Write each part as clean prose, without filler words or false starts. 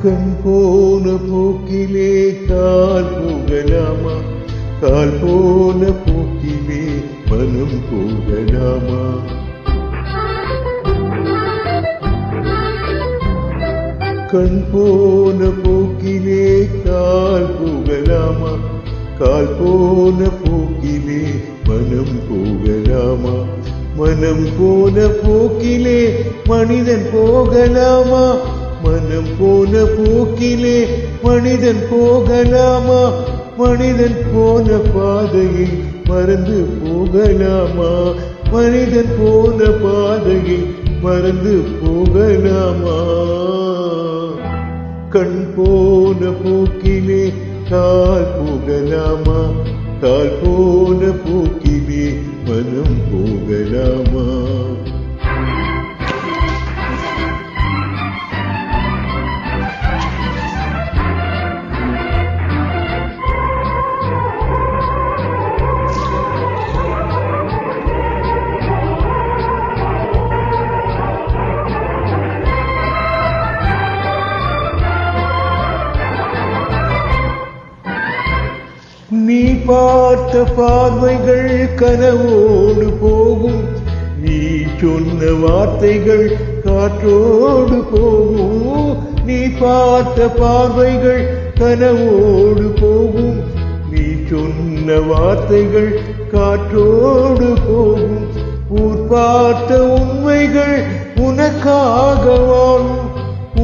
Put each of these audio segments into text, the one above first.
கண் போன போக்கிலே கால் போகலாமா? கால் போன போக்கிலே மனம் போகலாமா? கண் போன போக்கிலே கால் போகலாமா? கால் போன போக்கிலே மனம் போகலாமா? மனம் போன போக்கிலே மனிதன் போகலாமா? மனம் போன போக்கிலே மனிதன் போகலாமா? மனிதன் போன பாதையை மறந்து போகலாமா? மனிதன் போன பாதையை மறந்து போகலாமா? கண் போன போக்கிலே கால் போகலாமா? கால் போன போக்கிலே மனம் போகலாமா? நீ பார்த்த பார்வைகள் கனவோடு போகும், நீ சொன்ன வார்த்தைகள் காற்றோடு போகும். நீ பார்த்த பார்வைகள் கனவோடு போகும், நீ சொன்ன வார்த்தைகள் காற்றோடு போகும். ஊர் பார்த்த உண்மைகள் உனக்காக வாழும்,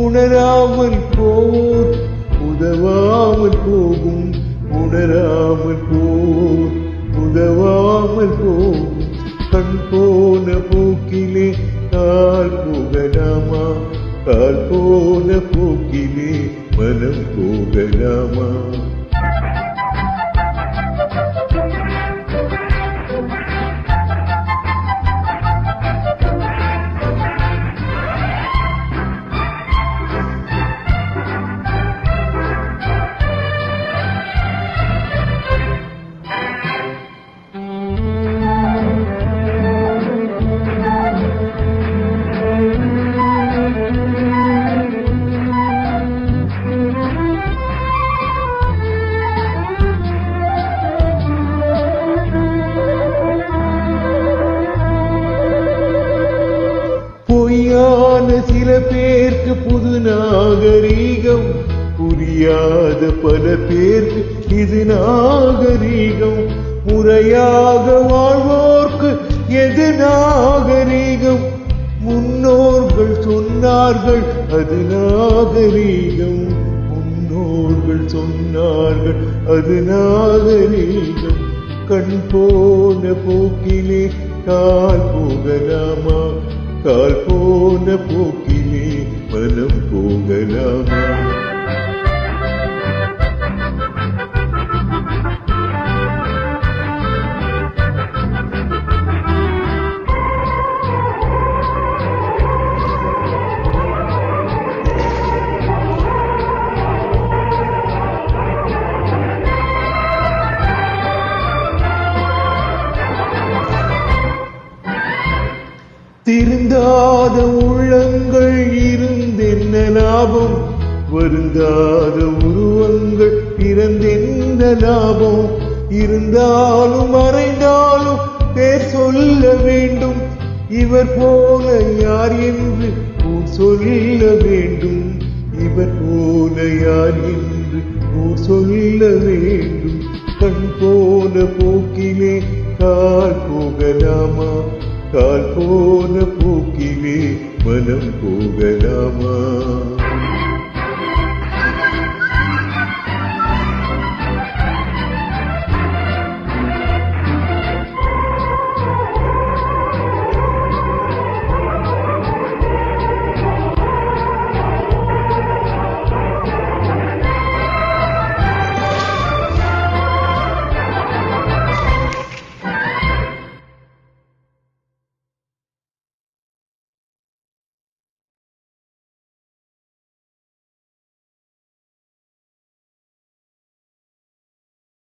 உணராமல் போர் உதவாமல் போகும். உணராமல் போர் உதவாமல் போகும். கண் போன போக்கிலே கால் போகலாமா? கால் போன போக்கிலே மனம் போகலாமா? பொய்யான சில பேருக்கு புது நாகரீகம், புரியாத பல பேருக்கு இது நாகரீகம். முறையாக வாழ்வோர்க்கு எது நாகரீகம்? முன்னோர்கள் சொன்னார்கள் அது நாகரீகம். முன்னோர்கள் சொன்னார்கள் அது நாகரீகம். கண் போன போக்கிலே கால் போகலாமா? கால் போன போக்கிலே மனம் போகலாமா? திருந்தாத உள்ளங்கள் இருந்தென்ன லாபம்? வருந்தாத உருவங்கள் பிறந்தென்ன லாபம்? இருந்தாலும் மறைந்தாலும் பேர் சொல்ல வேண்டும். இவர் போல யார் என்று ஊர் சொல்ல வேண்டும். இவர் போல யார் என்று ஊர் சொல்ல வேண்டும். கண் போன போக்கிலே கால் போகலாமா? கால் போன போக்கிலே